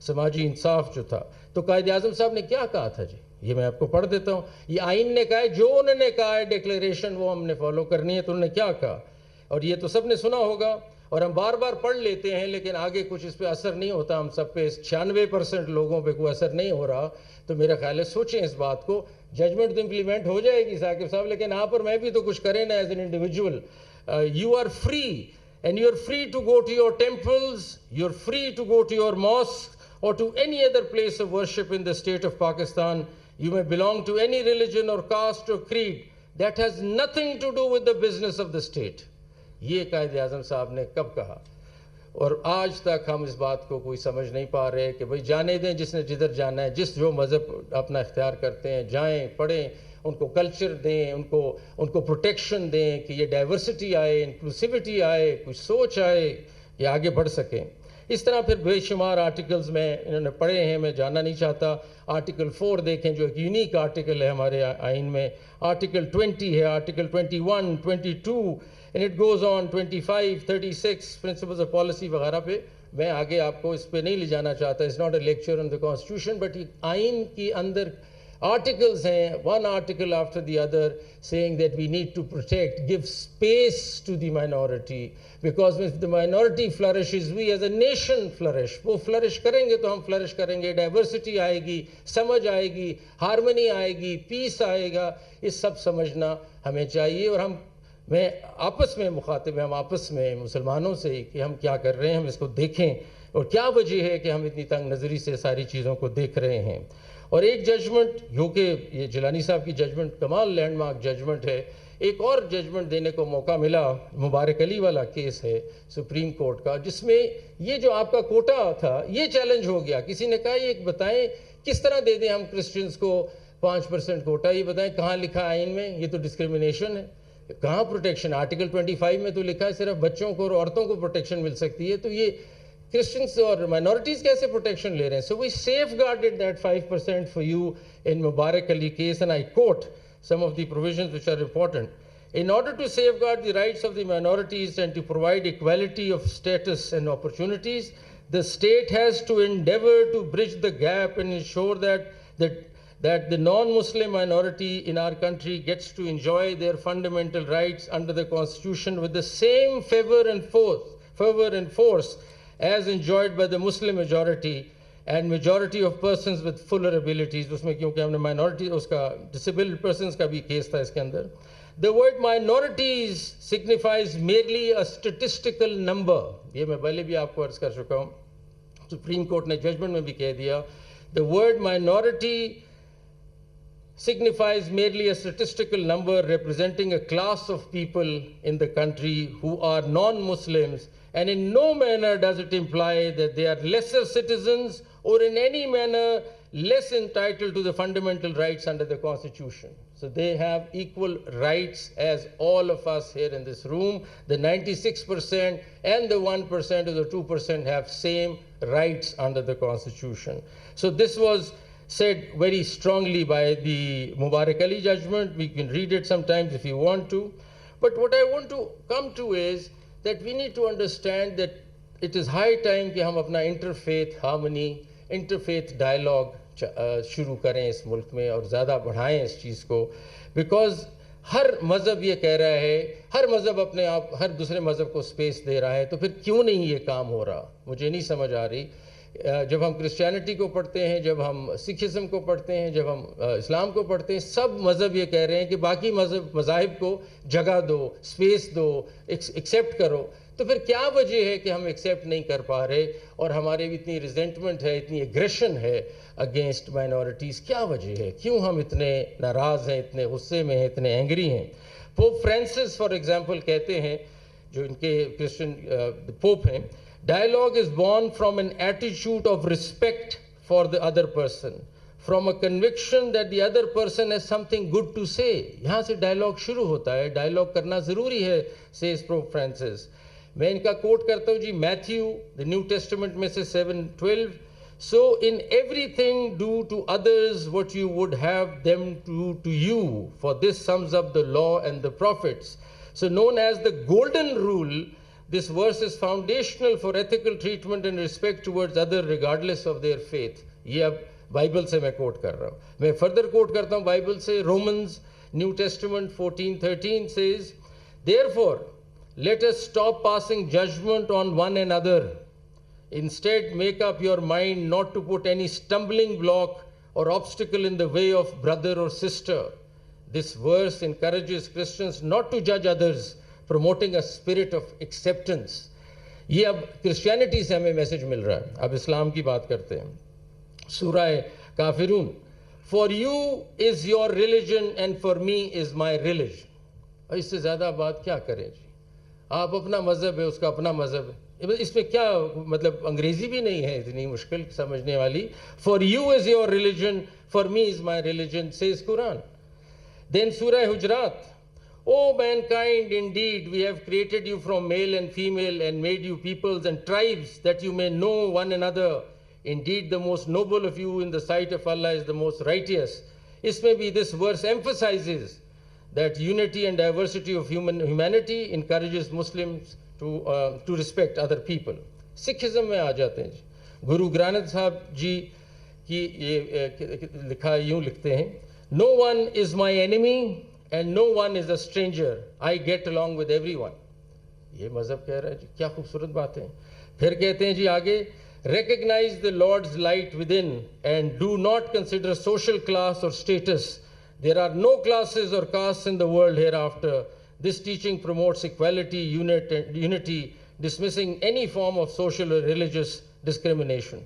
سماجی انصاف جو تھا. تو قائد اعظم صاحب نے کیا کہا تھا جی؟ یہ میں آپ کو پڑھ دیتا ہوں. یہ آئین نے کہا ہے، جو انہوں نے کہا ہے ڈکلیریشن وہ ہم نے فالو کرنی ہے. تو انہوں نے کیا کہا؟ اور یہ تو سب نے سنا ہوگا اور ہم بار بار پڑھ لیتے ہیں، لیکن آگے کچھ اس پہ اثر نہیں ہوتا. ہم سب پہ 96% لوگوں پہ کوئی اثر نہیں ہو رہا. تو میرا خیال ہے سوچیں اس بات کو. ججمنٹ تو امپلیمنٹ ہو جائے گی ثاقب صاحب، لیکن آپ اور میں بھی تو کچھ کریں نا as an individual. You are free and you are free to go to your temples, you are free to go to your mosque or to any other place of worship in the state of Pakistan. You may belong to any religion or caste or creed. That has nothing to do with the business of the state. یہ قائد اعظم صاحب نے کب کہا؟ اور آج تک ہم اس بات کو کوئی سمجھ نہیں پا رہے کہ بھئی جانے دیں جس نے جدھر جانا ہے، جس جو مذہب اپنا اختیار کرتے ہیں جائیں پڑھیں، ان کو کلچر دیں، ان کو پروٹیکشن دیں کہ یہ ڈائیورسٹی آئے، انکلوسیوٹی آئے، کچھ سوچ آئے، یہ آگے بڑھ سکیں. اس طرح پھر بے شمار آرٹیکلز میں انہوں نے پڑھے ہیں، میں جانا نہیں چاہتا. آرٹیکل 4 دیکھیں جو ایک یونیک آرٹیکل ہے ہمارے آئین میں. آرٹیکل 20 ہے، article 21، 22 and it goes on 25, 36 principles of policy وغیرہ پہ. میں آگے آپ کو اس پہ نہیں لے جانا چاہتا. It's not a lecture on the constitution, but آئین کی اندر articles ہیں, one article after the other saying that we need to protect, give space to the minority, because if the minority flourishes, we as a nation flourish. وہ flourish کریں گے تو ہم flourish کریں گے. diversity آئے گی، سمجھ آئے گی، harmony آئے گی، peace آئے گا. یہ سب سمجھنا ہمیں چاہیے. اور میں آپس میں مخاطب ہیں، ہم آپس میں مسلمانوں سے کہ ہم کیا کر رہے ہیں، ہم اس کو دیکھیں اور کیا وجہ ہے کہ ہم اتنی تنگ نظری سے ساری چیزوں کو دیکھ رہے ہیں. اور ایک ججمنٹ جو کہ یہ جیلانی صاحب کی ججمنٹ کمال لینڈ مارک ججمنٹ ہے. ایک اور ججمنٹ دینے کو موقع ملا، مبارک علی والا کیس ہے سپریم کورٹ کا، جس میں یہ جو آپ کا کوٹا تھا یہ چیلنج ہو گیا. کسی نے کہا یہ بتائیں کس طرح دے دیں ہم کرسچنز کو 5% کوٹا، یہ بتائیں کہاں لکھا ہے آئین میں؟ یہ تو ڈسکریمنیشن ہے. کہاں پروٹیکشن؟ آرٹیکل 25 میں تو لکھا ہے صرف بچوں کو اور عورتوں کو پروٹیکشن مل سکتی ہے. تو یہ کرسچنس اور مائنورٹیز کیسے پروٹیکشن لے رہے ہیں؟ So we safeguarded that 5% for you in Mubarak Ali case, and I quote some of the provisions which are important. In order to safeguard the rights of the minorities and to provide equality of status and opportunities, the state has to endeavor to bridge the gap and ensure that the non-Muslim minority in our country gets to enjoy their fundamental rights under the Constitution with the same favor and force as enjoyed by the Muslim majority and majority of persons with fuller abilities. اس میں کیونکہ ہم نے minority اس کا disabled persons کا بھی case تھا اس کے اندر. The word minorities signifies merely a statistical number. یہ میں پہلے بھی آپ کو عرض کر چکا ہوں، سپریم کورٹ نے ججمنٹ میں بھی کہہ دیا. The word minority signifies merely a statistical number representing a class of people in the country who are non-Muslims, and in no manner does it imply that they are lesser citizens or in any manner less entitled to the fundamental rights under the Constitution. So they have equal rights as all of us here in this room. The 96% and the 1% or the 2% have same rights under the Constitution. So this was said very strongly by the Mubarak Ali judgment. We can read it sometimes if you want to. But what I want to come to is that we need to understand that it is high time کہ ہم اپنا interfaith harmony, interfaith dialogue شروع کریں اس ملک میں اور زیادہ بڑھائیں اس چیز کو. بیکاز ہر مذہب یہ کہہ رہا ہے، ہر مذہب اپنے آپ ہر دوسرے مذہب کو سپیس دے رہا ہے، تو پھر کیوں نہیں یہ کام ہو رہا؟ مجھے نہیں سمجھ آ رہی. جب ہم کرسچینٹی کو پڑھتے ہیں، جب ہم سکھزم کو پڑھتے ہیں، جب ہم اسلام کو پڑھتے ہیں، سب مذہب یہ کہہ رہے ہیں کہ باقی مذاہب کو جگہ دو، سپیس دو، ایکسیپٹ کرو. تو پھر کیا وجہ ہے کہ ہم ایکسیپٹ نہیں کر پا رہے اور ہمارے اتنی ریزنٹمنٹ ہے، اتنی ایگریشن ہے اگینسٹ مائنورٹیز؟ کیا وجہ ہے؟ کیوں ہم اتنے ناراض ہیں، اتنے غصے میں ہیں، اتنے اینگری ہیں؟ پوپ فرانسس فار ایگزامپل کہتے ہیں، جو ان کے کرسچن پوپ ہیں، dialogue is born from an attitude of respect for the other person, from a conviction that the other person has something good to say. یہاں سے dialogue شروع ہوتا ہے. ڈائلاگ کرنا ضروری ہے says Pope Francis. میں ان کا کوٹ کرتا ہوں جی، میتھیو the New Testament میں سے 7:12. So in everything do to others what you would have them do to you, for this sums up the law and the prophets. So known as the golden rule, This verse is foundational for ethical treatment and respect towards others regardless of their faith. یہ اب Bible سے میں کوٹ کر رہا ہوں. میں further کوٹ کرتا ہوں بائبل سے. Romans New Testament 14:13 says, Therefore, let us stop passing judgment on one another. Instead, make up your mind not to put any stumbling block or obstacle in the way of brother or sister. This verse encourages Christians not to judge others, promoting a spirit of acceptance. یہ اب Christianity سے ہمیں message مل رہا ہے. اب اسلام کی بات کرتے ہیں. سورہ کافرون. For you is your religion and for me is my religion. اس سے زیادہ بات کیا کریں جی. آپ اپنا مذہب ہے, اس کا اپنا مذہب ہے. اس میں کیا مطلب انگریزی بھی نہیں ہے اتنی مشکل سمجھنے والی. For you is your religion, for me is my religion, says Quran. Then Surah Hujurat. O mankind, indeed we have created you from male and female and made you peoples and tribes that you may know one another. Indeed the most noble of you in the sight of Allah is the most righteous. اس میں بھی this verse emphasizes that unity and diversity of humanity encourages Muslims to respect other people. Sikhism میں آ جاتے ہیں جی. گرو گرانت صاحب جی کی یہ لکھا یوں لکھتے ہیں, No one is my enemy and no one is a stranger. I get along with everyone. یہ مذہب کہہ رہا ہے جی. کیا خوبصورت بات ہے. پھر کہتے ہیں جی آگے, Recognize the Lord's light within and do not consider social class or status. There are no classes or castes in the world hereafter. This teaching promotes equality, unity, dismissing any form of social or religious discrimination.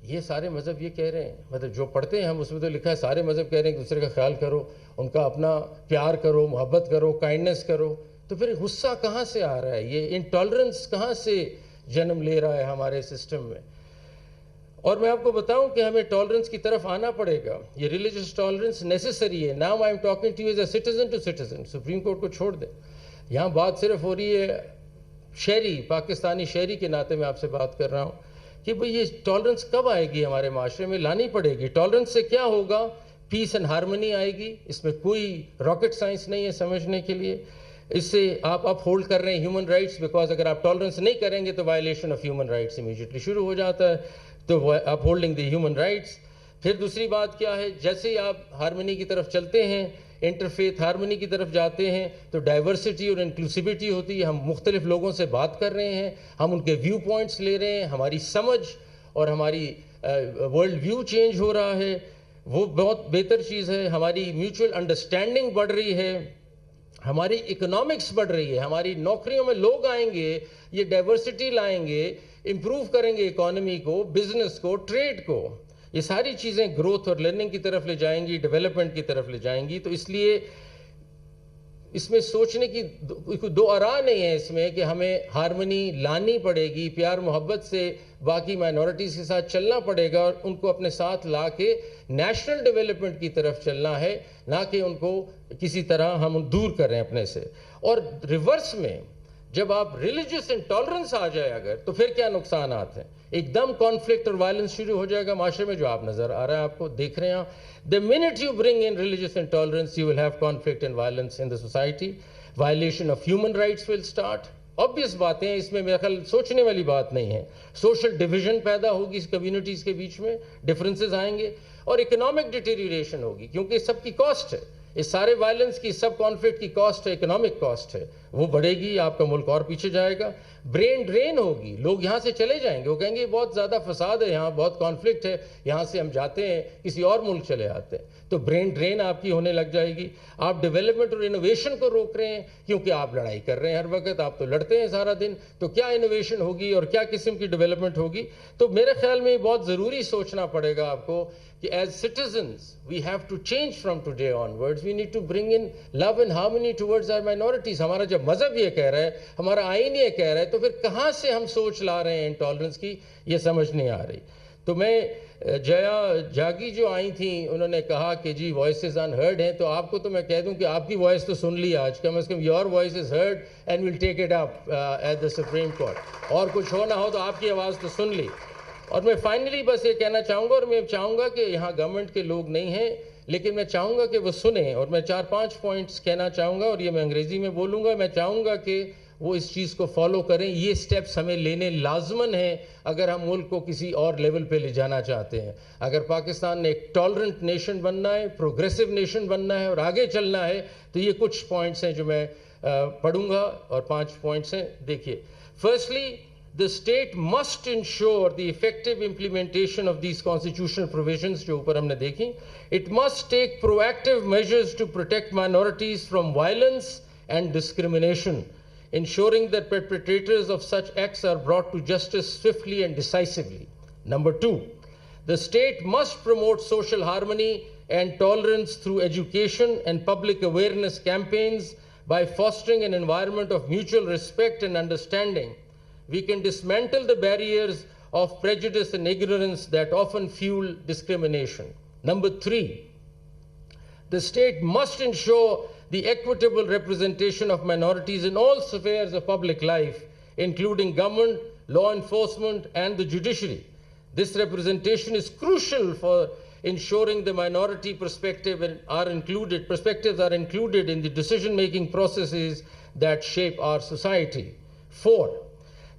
یہ سارے مذہب یہ کہہ رہے ہیں, مطلب جو پڑھتے ہیں ہم اس میں تو لکھا ہے سارے مذہب کہہ رہے ہیں کہ دوسرے کا خیال کرو, ان کا اپنا پیار کرو, محبت کرو, کائنڈنس کرو. تو پھر غصہ کہاں سے آ رہا ہے, یہ انٹالرنس کہاں سے جنم لے رہا ہے ہمارے سسٹم میں. اور میں آپ کو بتاؤں کہ ہمیں ٹالرنس کی طرف آنا پڑے گا. یہ ریلیجس ٹالرنس نیسیسری ہے. Now I am talking to you as a citizen to citizen. Supreme court کو چھوڑ دیں, یہاں بات صرف ہو رہی ہے شہری, پاکستانی شہری کے ناطے میں آپ سے بات کر رہا ہوں کہ بھئی یہ ٹالرنس کب آئے گی ہمارے معاشرے میں. لانی پڑے گی. ٹالرنس سے کیا ہوگا, پیس اینڈ ہارمنی آئے گی. اس میں کوئی راکٹ سائنس نہیں ہے سمجھنے کے لیے. اس سے آپ اپ ہولڈ کر رہے ہیں ہیومن رائٹس, بیکاز اگر آپ ٹالرنس نہیں کریں گے تو violation of human rights immediately شروع ہو جاتا ہے. تو اپ ہولڈنگ دی ہیومن رائٹس. پھر دوسری بات کیا ہے, جیسے ہی آپ ہارمنی کی طرف چلتے ہیں, انٹرفیتھ ہارمنی کی طرف جاتے ہیں, تو ڈائیورسٹی اور انکلوسیوٹی ہوتی ہے. ہم مختلف لوگوں سے بات کر رہے ہیں, ہم ان کے ویو پوائنٹس لے رہے ہیں, ہماری سمجھ اور ہماری ورلڈ ویو چینج ہو رہا ہے. وہ بہت بہتر چیز ہے. ہماری میوچل انڈرسٹینڈنگ بڑھ رہی ہے, ہماری اکنامکس بڑھ رہی ہے, ہماری نوکریوں میں لوگ آئیں گے, یہ ڈائیورسٹی لائیں گے, امپروو کریں گے اکانومی کو, بزنس کو, ٹریڈ کو. یہ ساری چیزیں گروتھ اور لرننگ کی طرف لے جائیں گی, ڈیولپمنٹ کی طرف لے جائیں گی. تو اس لیے اس میں سوچنے کی دو آراء نہیں ہے اس میں کہ ہمیں ہارمنی لانی پڑے گی, پیار محبت سے باقی مائنورٹیز کے ساتھ چلنا پڑے گا اور ان کو اپنے ساتھ لا کے نیشنل ڈیولپمنٹ کی طرف چلنا ہے, نہ کہ ان کو کسی طرح ہم دور کریں اپنے سے. اور ریورس میں جب آپ ریلیجس انٹالرنس آ جائے اگر, تو پھر کیا نقصانات ہیں. ایک دم کانفلکٹ اور وائلنس شروع ہو جائے گا معاشرے میں, جو آپ نظر آ رہا ہے, آپ کو دیکھ رہے ہیں. The minute you bring in religious intolerance, you will have conflict and violence in the society. Violation of human rights will start. Obvious باتیں ہیں, اس میں میرا خیال سوچنے والی بات نہیں ہے. سوشل ڈویژن پیدا ہوگی اس کمیونٹیز کے بیچ میں, ڈفرینسز آئیں گے, اور اکنامک ڈیٹیریوریشن ہوگی, کیونکہ سب کی کاسٹ ہے. اس سارے وائلنس کی, سب کانفلکٹ کی کاسٹ ہے, اکنامک کاسٹ ہے, وہ بڑھے گی, آپ کا ملک اور پیچھے جائے گا. برین ڈرین ہوگی, لوگ یہاں سے چلے جائیں گے, وہ کہیں گے بہت زیادہ فساد ہے یہاں, بہت کانفلکٹ ہے, یہاں سے ہم جاتے ہیں کسی اور ملک چلے آتے ہیں. تو برین ڈرین آپ کی ہونے لگ جائے گی. آپ ڈیولپمنٹ اور انوویشن کو روک رہے ہیں کیونکہ آپ لڑائی کر رہے ہیں ہر وقت, آپ تو لڑتے ہیں سارا دن. تو کیا انوویشن ہوگی اور کیا قسم کی ڈیولپمنٹ ہوگی. تو میرے خیال میں یہ بہت ضروری سوچنا پڑے گا آپ کو کہ as citizens we have to change from today onwards. We need to bring in love and harmony towards our minorities. ہمارا جب مذہب یہ کہہ رہا ہے, ہمارا آئین یہ کہہ رہا ہے, تو پھر کہاں سے ہم سوچ لا رہے ہیں انٹالرنس کی, یہ سمجھ نہیں آ رہی. تو میں جیا جاگی جو آئی تھیں, انہوں نے کہا کہ جی وائسز ان ہرڈ ہیں, تو آپ کو تو میں کہہ دوں کہ آپ کی وائس تو سن لی آج, کم از کم your voice is heard and will take it up at the supreme court. اور کچھ ہو نہ ہو تو آپ کی آواز تو سن لی. اور میں فائنلی بس یہ کہنا چاہوں گا, اور میں چاہوں گا کہ یہاں گورنمنٹ کے لوگ نہیں ہیں, لیکن میں چاہوں گا کہ وہ سنیں, اور میں 4-5 پوائنٹس کہنا چاہوں گا, اور یہ میں انگریزی میں بولوں گا. میں چاہوں گا کہ وہ اس چیز کو فالو کریں. یہ سٹیپس ہمیں لینے لازماً ہیں اگر ہم ملک کو کسی اور لیول پہ لے جانا چاہتے ہیں. اگر پاکستان نے ایک ٹالرنٹ نیشن بننا ہے, پروگریسو نیشن بننا ہے اور آگے چلنا ہے, تو یہ کچھ پوائنٹس ہیں جو میں پڑھوں گا, اور 5 پوائنٹس ہیں. دیکھیے, firstly, the state must ensure the effective implementation of these constitutional provisions جو اوپر ہم نے دیکھی. It must take proactive measures to protect minorities from violence and discrimination, ensuring that perpetrators of such acts are brought to justice swiftly and decisively. Number 2, the state must promote social harmony and tolerance through education and public awareness campaigns by fostering an environment of mutual respect and understanding. We can dismantle the barriers of prejudice and ignorance that often fuel discrimination. Number 3, the state must ensure the equitable representation of minorities in all spheres of public life, including government, law enforcement, and the judiciary. This representation is crucial for ensuring the minority perspectives are included in the decision-making processes that shape our society. 4,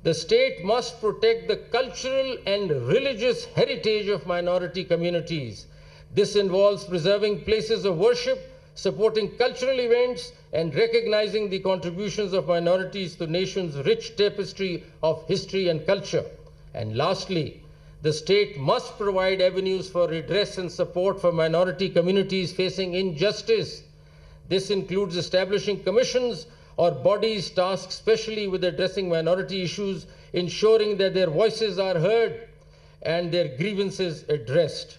the state must protect the cultural and religious heritage of minority communities. This involves preserving places of worship, supporting cultural events, and recognizing the contributions of minorities to the nation's rich tapestry of history and culture. And lastly, the state must provide avenues for redress and support for minority communities facing injustice. This includes establishing commissions or bodies tasked specially with addressing minority issues, ensuring that their voices are heard and their grievances addressed.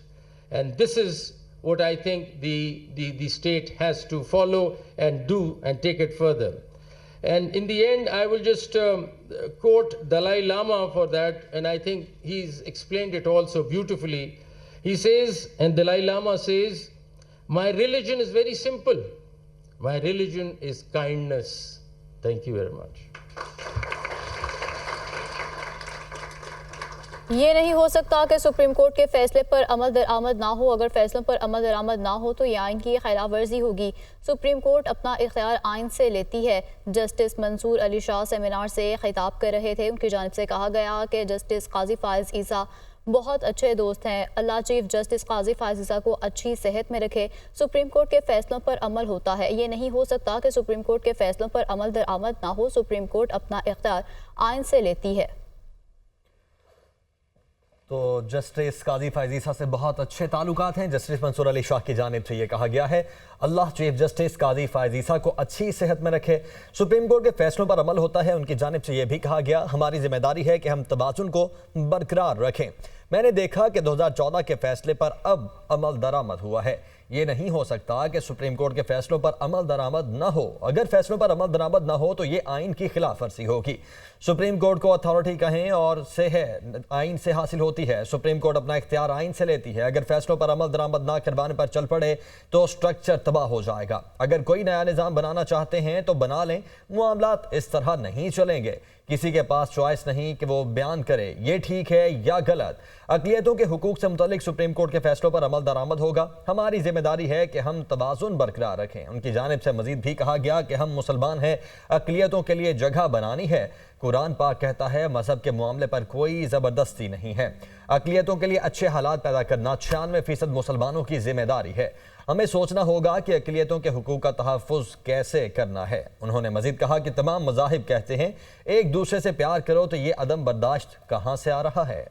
And this is what I think the state has to follow and do and take it further. And in the end, I will just quote Dalai Lama for that, and I think he's explained it also beautifully. He says, and Dalai Lama says, my religion is very simple. My religion is kindness. Thank you very much. یہ نہیں ہو سکتا کہ supreme court کے فیصلے پر عمل درآمد نہ ہو. اگر فیصلوں پر عمل درآمد نہ ہو تو یہ آئین کی خلاف ورزی ہوگی. سپریم کورٹ اپنا اختیار آئین سے لیتی ہے. جسٹس منصور علی شاہ سیمینار سے خطاب کر رہے تھے. ان کی جانب سے کہا گیا کہ جسٹس قاضی فائز عیسیٰ بہت اچھے دوست ہیں. اللہ چیف جسٹس قاضی فائز عیسیٰ کو اچھی صحت میں رکھے. سپریم کورٹ کے فیصلوں پر عمل ہوتا ہے. یہ نہیں ہو سکتا کہ سپریم کورٹ کے فیصلوں پر عمل درآمد نہ ہو. سپریم کورٹ اپنا اختیار آئین سے لیتی ہے. تو جسٹس قاضی فائز عیسیٰ سے بہت اچھے تعلقات ہیں. جسٹس منصور علی شاہ کی جانب سے یہ کہا گیا ہے اللہ چیف جسٹس قاضی فائز عیسیٰ کو اچھی صحت میں رکھے. سپریم کورٹ کے فیصلوں پر عمل ہوتا ہے. ان کی جانب سے یہ بھی کہا گیا ہماری ذمہ داری ہے کہ ہم توازن کو برقرار رکھیں. میں نے دیکھا کہ 2014 کے فیصلے پر اب عمل درآمد ہوا ہے. یہ نہیں ہو سکتا کہ سپریم کورٹ کے فیصلوں پر عمل درآمد نہ ہو. اگر فیصلوں پر عمل درآمد نہ ہو تو یہ آئین کی خلاف ورزی ہوگی. سپریم کورٹ کو اتھارٹی کہیں اور سے ہے آئین سے حاصل ہوتی ہے. سپریم کورٹ اپنا اختیار آئین سے لیتی ہے. اگر فیصلوں پر عمل درآمد نہ کروانے پر چل پڑے تو سٹرکچر تباہ ہو جائے گا. اگر کوئی نیا نظام بنانا چاہتے ہیں تو بنا لیں. معاملات اس طرح نہیں چلیں گے. کسی کے پاس چوائس نہیں کہ وہ بیان کرے یہ ٹھیک ہے یا غلط. اقلیتوں کے حقوق سے متعلق سپریم کورٹ کے فیصلوں پر عمل درآمد ہوگا. ہماری ذمہ داری ہے کہ ہم توازن برقرار رکھیں. ان کی جانب سے مزید بھی کہا گیا کہ ہم مسلمان ہیں, اقلیتوں کے لیے جگہ بنانی ہے. قرآن پاک کہتا ہے مذہب کے معاملے پر کوئی زبردستی نہیں ہے. اقلیتوں کے لیے اچھے حالات پیدا کرنا 96% مسلمانوں کی ذمہ داری ہے. ہمیں سوچنا ہوگا کہ اقلیتوں کے حقوق کا تحفظ کیسے کرنا ہے. انہوں نے مزید کہا کہ تمام مذاہب کہتے ہیں ایک دوسرے سے پیار کرو, تو یہ عدم برداشت کہاں سے آ رہا ہے؟